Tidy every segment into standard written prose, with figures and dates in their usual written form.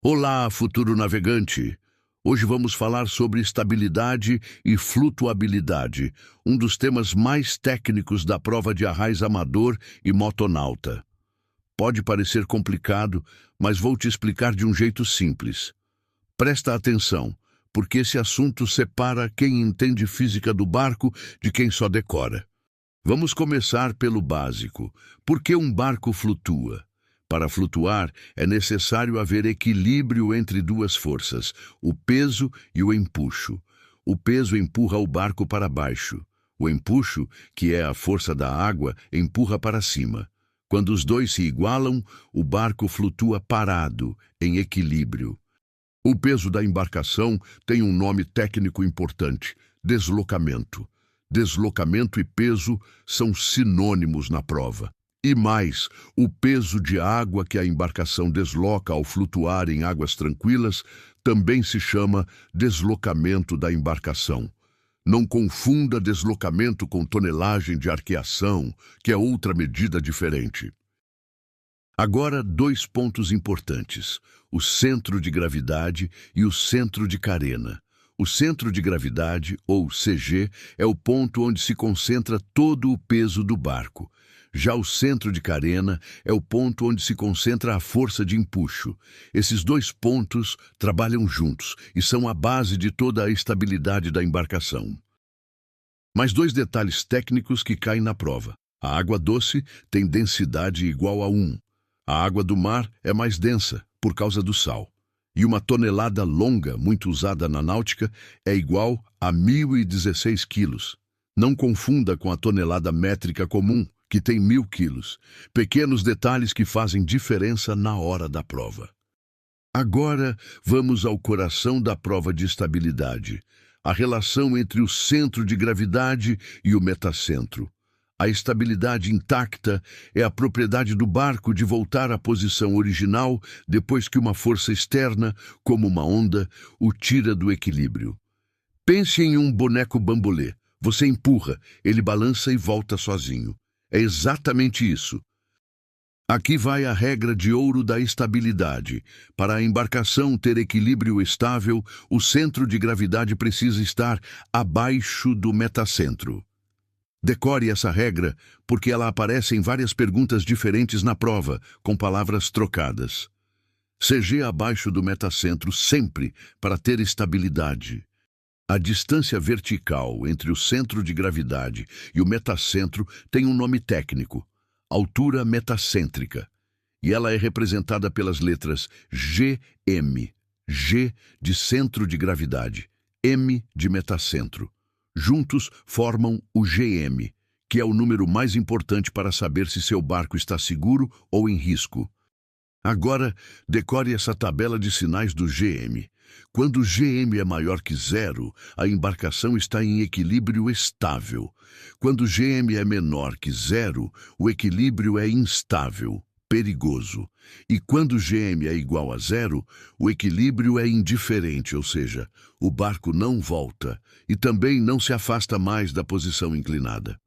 Olá, futuro navegante! Hoje vamos falar sobre estabilidade e flutuabilidade, um dos temas mais técnicos da prova de arraiz amador e motonauta. Pode parecer complicado, mas vou te explicar de um jeito simples. Presta atenção, porque esse assunto separa quem entende física do barco de quem só decora. Vamos começar pelo básico. Por que um barco flutua? Para flutuar, é necessário haver equilíbrio entre duas forças, o peso e o empuxo. O peso empurra o barco para baixo. O empuxo, que é a força da água, empurra para cima. Quando os dois se igualam, o barco flutua parado, em equilíbrio. O peso da embarcação tem um nome técnico importante: deslocamento. Deslocamento e peso são sinônimos na prova. E mais, o peso de água que a embarcação desloca ao flutuar em águas tranquilas também se chama deslocamento da embarcação. Não confunda deslocamento com tonelagem de arqueação, que é outra medida diferente. Agora, dois pontos importantes: o centro de gravidade e o centro de carena. O centro de gravidade, ou CG, é o ponto onde se concentra todo o peso do barco. Já o centro de carena é o ponto onde se concentra a força de empuxo. Esses dois pontos trabalham juntos e são a base de toda a estabilidade da embarcação. Mais dois detalhes técnicos que caem na prova. A água doce tem densidade igual a 1. A água do mar é mais densa, por causa do sal. E uma tonelada longa, muito usada na náutica, é igual a 1.016 quilos. Não confunda com a tonelada métrica comum, que tem 1.000 quilos. Pequenos detalhes que fazem diferença na hora da prova. Agora, vamos ao coração da prova de estabilidade: a relação entre o centro de gravidade e o metacentro. A estabilidade intacta é a propriedade do barco de voltar à posição original depois que uma força externa, como uma onda, o tira do equilíbrio. Pense em um boneco bambolê. Você empurra, ele balança e volta sozinho. É exatamente isso. Aqui vai a regra de ouro da estabilidade. Para a embarcação ter equilíbrio estável, o centro de gravidade precisa estar abaixo do metacentro. Decore essa regra, porque ela aparece em várias perguntas diferentes na prova, com palavras trocadas. CG abaixo do metacentro sempre para ter estabilidade. A distância vertical entre o centro de gravidade e o metacentro tem um nome técnico: altura metacêntrica. E ela é representada pelas letras GM. G de centro de gravidade, M de metacentro. Juntos formam o GM, que é o número mais importante para saber se seu barco está seguro ou em risco. Agora, decore essa tabela de sinais do GM. Quando o GM é maior que 0, a embarcação está em equilíbrio estável. Quando o GM é menor que 0, o equilíbrio é instável, perigoso. E quando o GM é igual a 0, o equilíbrio é indiferente, ou seja, o barco não volta e também não se afasta mais da posição inclinada.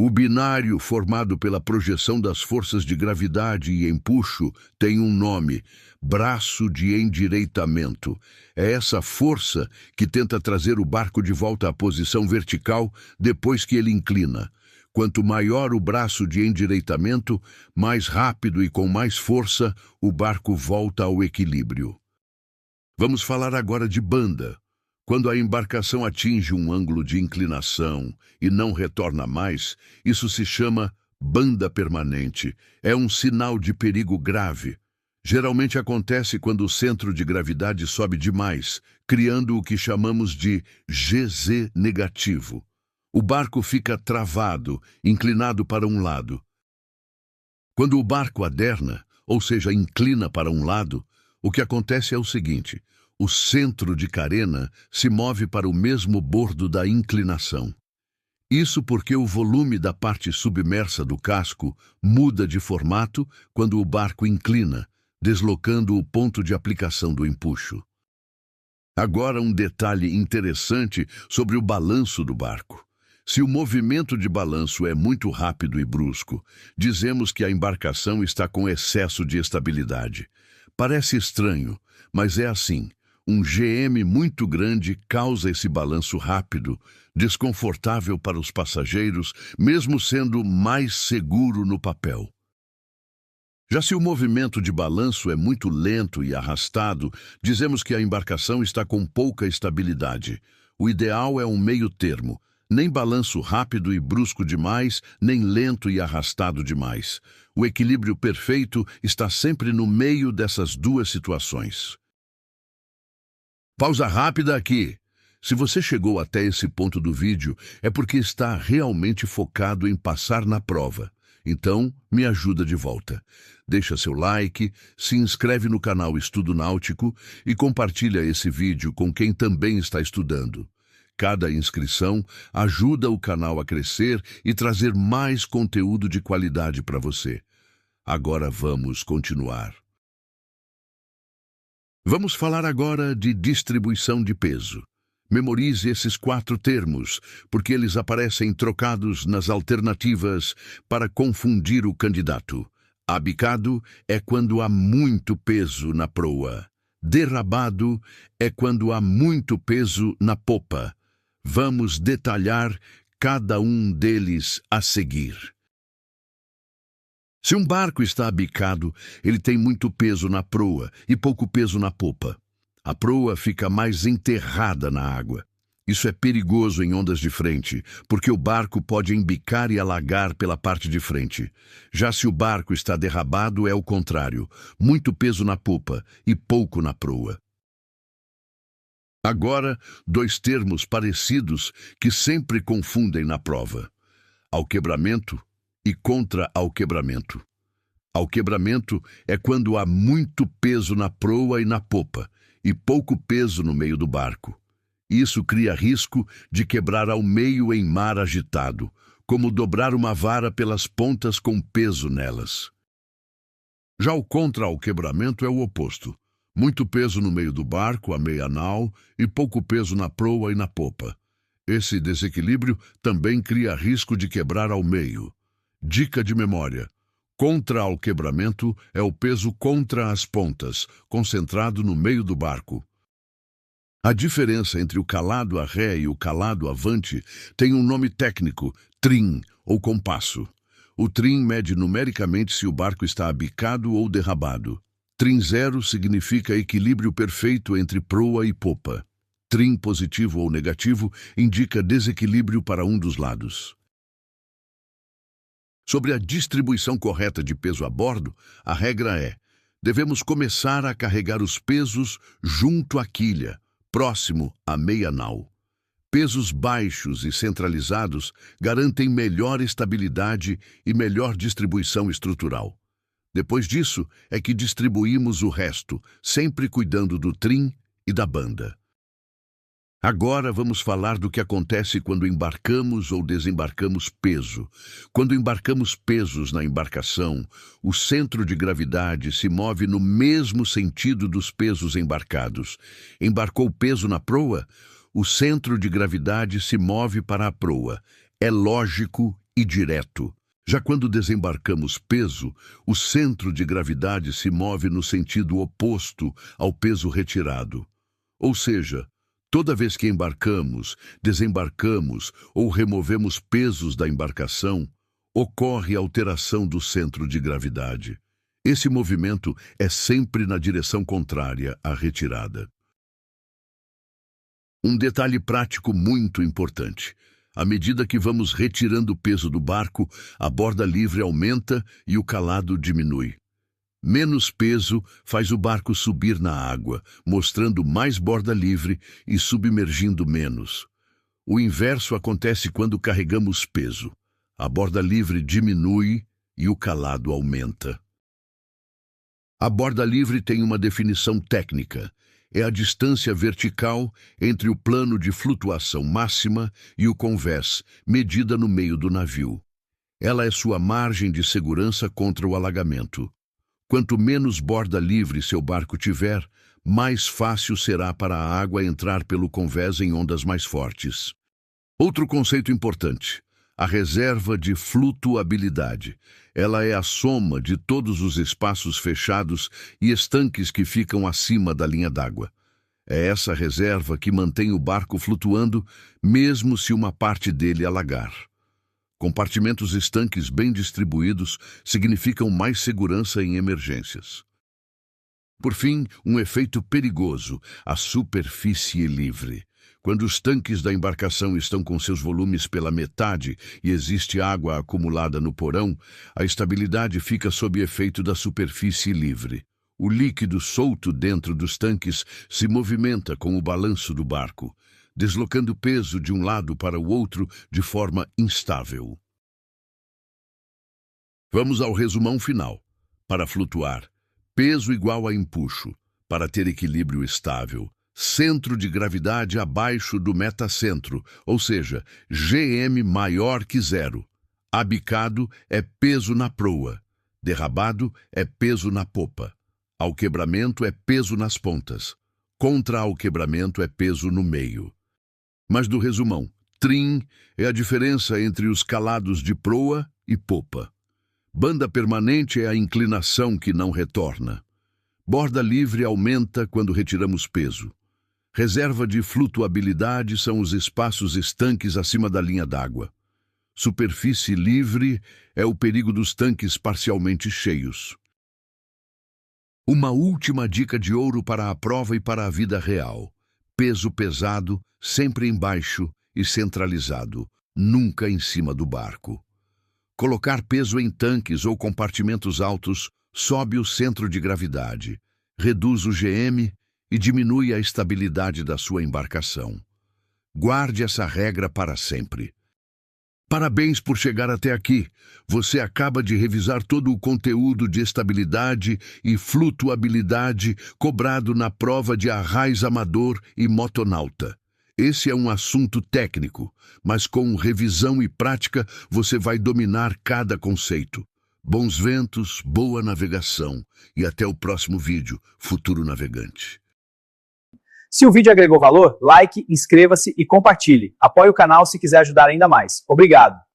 O binário formado pela projeção das forças de gravidade e empuxo tem um nome: braço de endireitamento. É essa força que tenta trazer o barco de volta à posição vertical depois que ele inclina. Quanto maior o braço de endireitamento, mais rápido e com mais força, o barco volta ao equilíbrio. Vamos falar agora de banda. Quando a embarcação atinge um ângulo de inclinação e não retorna mais, isso se chama banda permanente. É um sinal de perigo grave. Geralmente acontece quando o centro de gravidade sobe demais, criando o que chamamos de GZ negativo. O barco fica travado, inclinado para um lado. Quando o barco aderna, ou seja, inclina para um lado, o que acontece é o seguinte: o centro de carena se move para o mesmo bordo da inclinação. Isso porque o volume da parte submersa do casco muda de formato quando o barco inclina, deslocando o ponto de aplicação do empuxo. Agora, um detalhe interessante sobre o balanço do barco. Se o movimento de balanço é muito rápido e brusco, dizemos que a embarcação está com excesso de estabilidade. Parece estranho, mas é assim. Um GM muito grande causa esse balanço rápido, desconfortável para os passageiros, mesmo sendo mais seguro no papel. Já se o movimento de balanço é muito lento e arrastado, dizemos que a embarcação está com pouca estabilidade. O ideal é um meio termo, nem balanço rápido e brusco demais, nem lento e arrastado demais. O equilíbrio perfeito está sempre no meio dessas duas situações. Pausa rápida aqui. Se você chegou até esse ponto do vídeo, é porque está realmente focado em passar na prova. Então, me ajuda de volta. Deixa seu like, se inscreve no canal Estudo Náutico e compartilha esse vídeo com quem também está estudando. Cada inscrição ajuda o canal a crescer e trazer mais conteúdo de qualidade para você. Agora vamos continuar. Vamos falar agora de distribuição de peso. Memorize esses 4 termos, porque eles aparecem trocados nas alternativas para confundir o candidato. Abicado é quando há muito peso na proa. Derrabado é quando há muito peso na popa. Vamos detalhar cada um deles a seguir. Se um barco está abicado, ele tem muito peso na proa e pouco peso na popa. A proa fica mais enterrada na água. Isso é perigoso em ondas de frente, porque o barco pode embicar e alagar pela parte de frente. Já se o barco está derrabado, é o contrário. Muito peso na popa e pouco na proa. Agora, 2 termos parecidos que sempre confundem na prova: alquebramento e contra-alquebramento. Alquebramento é quando há muito peso na proa e na popa, e pouco peso no meio do barco. Isso cria risco de quebrar ao meio em mar agitado, como dobrar uma vara pelas pontas com peso nelas. Já o contra-alquebramento é o oposto. Muito peso no meio do barco, a meia nau, e pouco peso na proa e na popa. Esse desequilíbrio também cria risco de quebrar ao meio. Dica de memória: contra-alquebramento é o peso contra as pontas, concentrado no meio do barco. A diferença entre o calado a ré e o calado avante tem um nome técnico: trim ou compasso. O trim mede numericamente se o barco está abicado ou derrabado. Trim 0 significa equilíbrio perfeito entre proa e popa. Trim positivo ou negativo indica desequilíbrio para um dos lados. Sobre a distribuição correta de peso a bordo, a regra é: devemos começar a carregar os pesos junto à quilha, próximo à meia nau. Pesos baixos e centralizados garantem melhor estabilidade e melhor distribuição estrutural. Depois disso é que distribuímos o resto, sempre cuidando do trim e da banda. Agora vamos falar do que acontece quando embarcamos ou desembarcamos peso. Quando embarcamos pesos na embarcação, o centro de gravidade se move no mesmo sentido dos pesos embarcados. Embarcou peso na proa? O centro de gravidade se move para a proa. É lógico e direto. Já quando desembarcamos peso, o centro de gravidade se move no sentido oposto ao peso retirado. Ou seja, toda vez que embarcamos, desembarcamos ou removemos pesos da embarcação, ocorre alteração do centro de gravidade. Esse movimento é sempre na direção contrária à retirada. Um detalhe prático muito importante: à medida que vamos retirando o peso do barco, a borda livre aumenta e o calado diminui. Menos peso faz o barco subir na água, mostrando mais borda livre e submergindo menos. O inverso acontece quando carregamos peso. A borda livre diminui e o calado aumenta. A borda livre tem uma definição técnica. É a distância vertical entre o plano de flutuação máxima e o convés, medida no meio do navio. Ela é sua margem de segurança contra o alagamento. Quanto menos borda livre seu barco tiver, mais fácil será para a água entrar pelo convés em ondas mais fortes. Outro conceito importante: a reserva de flutuabilidade. Ela é a soma de todos os espaços fechados e estanques que ficam acima da linha d'água. É essa reserva que mantém o barco flutuando, mesmo se uma parte dele alagar. Compartimentos estanques bem distribuídos significam mais segurança em emergências. Por fim, um efeito perigoso, a superfície livre. Quando os tanques da embarcação estão com seus volumes pela metade e existe água acumulada no porão, a estabilidade fica sob efeito da superfície livre. O líquido solto dentro dos tanques se movimenta com o balanço do barco, deslocando peso de um lado para o outro de forma instável. Vamos ao resumão final. Para flutuar, peso igual a empuxo. Para ter equilíbrio estável, centro de gravidade abaixo do metacentro, ou seja, GM maior que zero. Abicado é peso na proa. Derrabado é peso na popa. Alquebramento é peso nas pontas. Contra-alquebramento é peso no meio. Mas do resumão, trim é a diferença entre os calados de proa e popa. Banda permanente é a inclinação que não retorna. Borda livre aumenta quando retiramos peso. Reserva de flutuabilidade são os espaços estanques acima da linha d'água. Superfície livre é o perigo dos tanques parcialmente cheios. Uma última dica de ouro para a prova e para a vida real. Peso pesado, sempre embaixo e centralizado, nunca em cima do barco. Colocar peso em tanques ou compartimentos altos sobe o centro de gravidade, reduz o GM e diminui a estabilidade da sua embarcação. Guarde essa regra para sempre. Parabéns por chegar até aqui. Você acaba de revisar todo o conteúdo de estabilidade e flutuabilidade cobrado na prova de arraiz amador e motonauta. Esse é um assunto técnico, mas com revisão e prática você vai dominar cada conceito. Bons ventos, boa navegação e até o próximo vídeo, futuro navegante. Se o vídeo agregou valor, like, inscreva-se e compartilhe. Apoie o canal se quiser ajudar ainda mais. Obrigado!